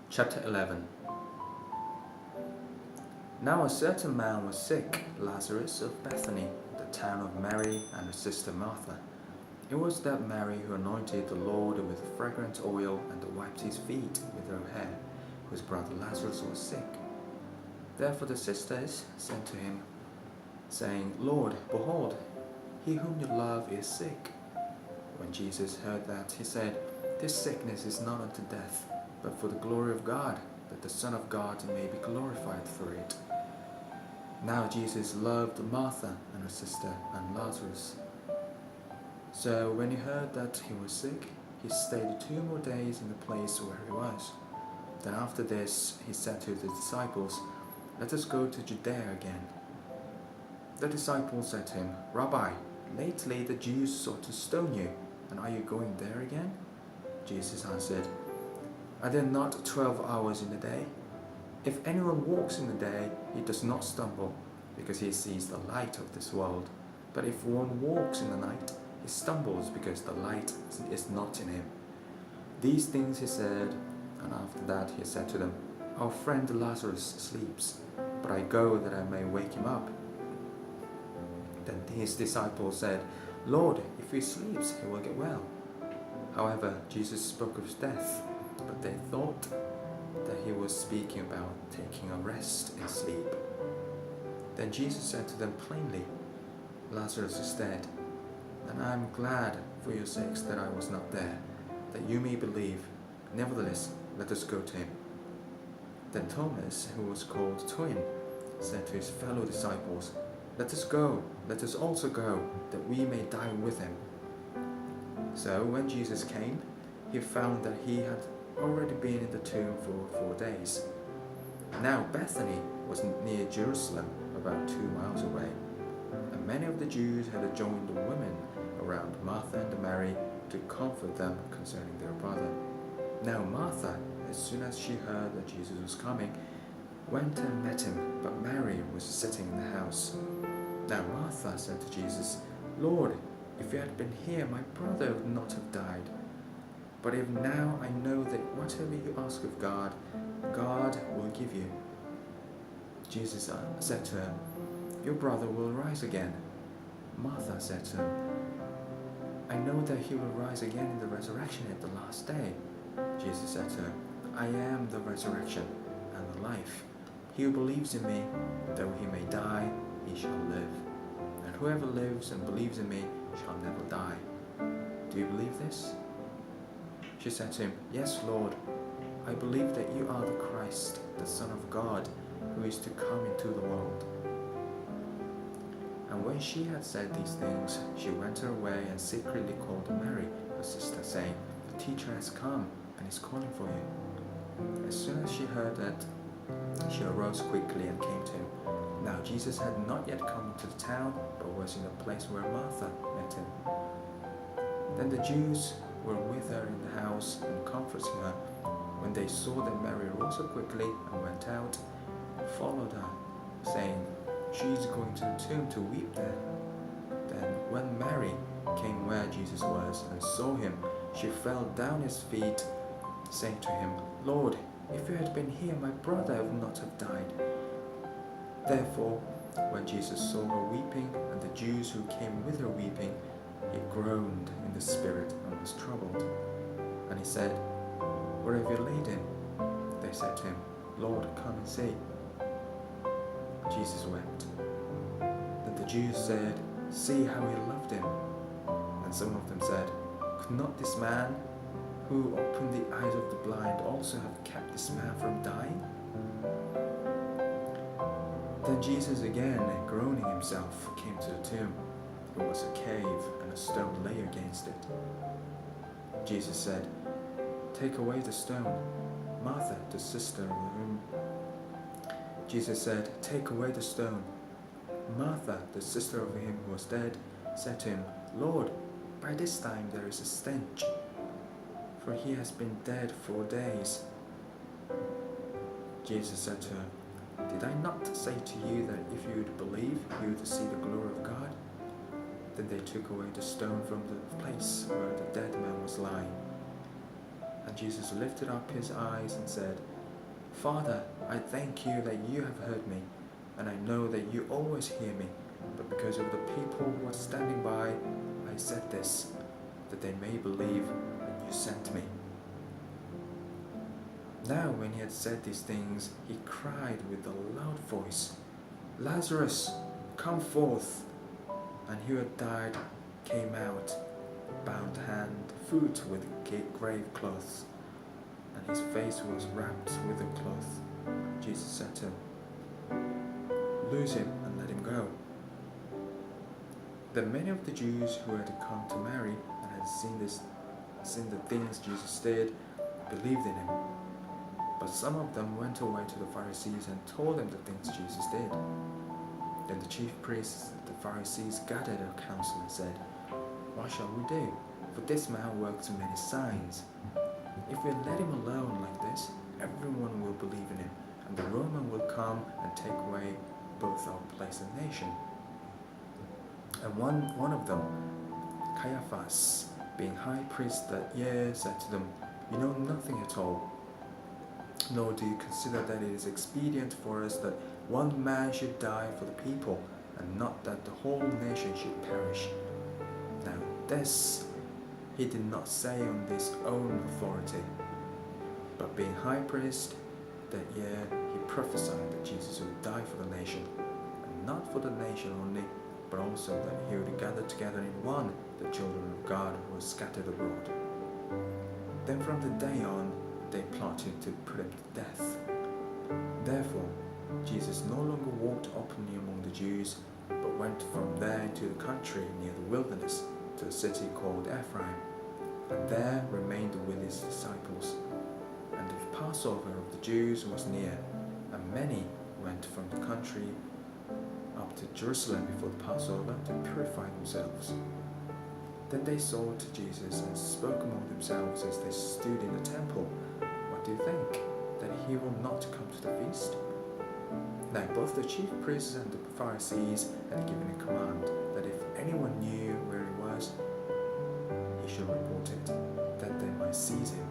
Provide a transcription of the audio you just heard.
Chapter 11. Now a certain man was sick, Lazarus of Bethany, the town of Mary and her sister Martha. It was that Mary who anointed the Lord with fragrant oil and wiped his feet with her hair, whose brother Lazarus was sick. Therefore the sisters sent to him, saying, Lord, behold, he whom you love is sick. When Jesus heard that, he said, This sickness is not unto death, but for the glory of God, that the Son of God may be glorified through it. Now Jesus loved Martha and her sister and Lazarus. So when he heard that he was sick, he stayed 2 more days in the place where he was. Then after this he said to the disciples, Let us go to Judea again. The disciples said to him, Rabbi, lately the Jews sought to stone you, and are you going there again? Jesus answered, Are there not 12 hours in the day? If anyone walks in the day, he does not stumble, because he sees the light of this world. But if one walks in the night, he stumbles, because the light is not in him. These things he said, and after that he said to them, Our friend Lazarus sleeps, but I go that I may wake him up. Then his disciples said, Lord, if he sleeps, he will get well. However, Jesus spoke of his death, but they thought that he was speaking about taking a rest in sleep. Then Jesus said to them plainly, Lazarus is dead, and I am glad for your sakes that I was not there, that you may believe. Nevertheless, let us go to him. Then Thomas, who was called Twin, said to his fellow disciples, Let us go, let us also go, that we may die with him. So when Jesus came, he found that he had already been in the tomb for 4 days. Now Bethany was near Jerusalem, about 2 miles away, and many of the Jews had joined the women around Martha and Mary to comfort them concerning their brother. Now Martha, as soon as she heard that Jesus was coming, went and met him, but Mary was sitting in the house. Now Martha said to Jesus, Lord, if you had been here, my brother would not have died. But if now I know that whatever you ask of God, God will give you. Jesus said to her, Your brother will rise again. Martha said to him, I know that he will rise again in the resurrection at the last day. Jesus said to her, I am the resurrection and the life. He who believes in me, though he may die, he shall live. And whoever lives and believes in me shall never die. Do you believe this? She said to him, Yes, Lord, I believe that you are the Christ, the Son of God, who is to come into the world. And when she had said these things, she went her way and secretly called Mary, her sister, saying, The teacher has come and is calling for you. As soon as she heard that, she arose quickly and came to him. Now Jesus had not yet come into the town, but was in the place where Martha met him. Then the Jews were with her in the house and comforting her. When they saw that Mary rose up quickly and went out, followed her, saying, She is going to the tomb to weep there. Then when Mary came where Jesus was and saw him, she fell down at his feet, saying to him, Lord, if you had been here, my brother would not have died. Therefore, when Jesus saw her weeping, and the Jews who came with her weeping, he groaned in the spirit and was troubled. And he said, Where have you laid him? They said to him, Lord, come and see. Jesus wept. Then the Jews said, See how he loved him. And some of them said, Could not this man, who opened the eyes of the blind, also have kept this man from dying? Then Jesus again, groaning himself, came to the tomb. It was a cave, and a stone lay against it. Jesus said, Take away the stone. Martha, the sister of whom Jesus said, Take away the stone. Martha, the sister of him who was dead, said to him, Lord, by this time there is a stench, for he has been dead 4 days. Jesus said to her, Did I not say to you that if you would believe, you would see the glory of God? Then they took away the stone from the place where the dead man was lying. And Jesus lifted up his eyes and said, Father, I thank you that you have heard me, and I know that you always hear me. But because of the people who are standing by, I said this, that they may believe that you sent me. Now when he had said these things, he cried with a loud voice, Lazarus, come forth! And he who had died came out, bound hand, foot with grave cloths, and his face was wrapped with a cloth. Jesus said to him, Loose him and let him go. Then many of the Jews who had come to Mary and had seen the things Jesus did, believed in him. But some of them went away to the Pharisees and told them the things Jesus did. Then the chief priests and the Pharisees gathered a council and said, What shall we do? For this man works many signs. If we let him alone like this, everyone will believe in him, and the Roman will come and take away both our place and nation. And one of them, Caiaphas, being high priest that year, said to them, You know nothing at all, nor do you consider that it is expedient for us that one man should die for the people, and not that the whole nation should perish. Now this he did not say on his own authority, but being high priest that year, he prophesied that Jesus would die for the nation, and not for the nation only, but also that he would gather together in one the children of God who were scattered abroad. Then from the day on, they plotted to put him to death. Therefore, Jesus no longer walked openly among the Jews, but went from there into the country near the wilderness, to a city called Ephraim, and there remained with his disciples. And the Passover of the Jews was near, and many went from the country up to Jerusalem before the Passover to purify themselves. Then they sought Jesus and spoke among themselves as they stood in the temple, What do you think? That he will not come to the feast? Now both the chief priests and the Pharisees had given a command that if anyone knew where he was, he should report it, that they might seize him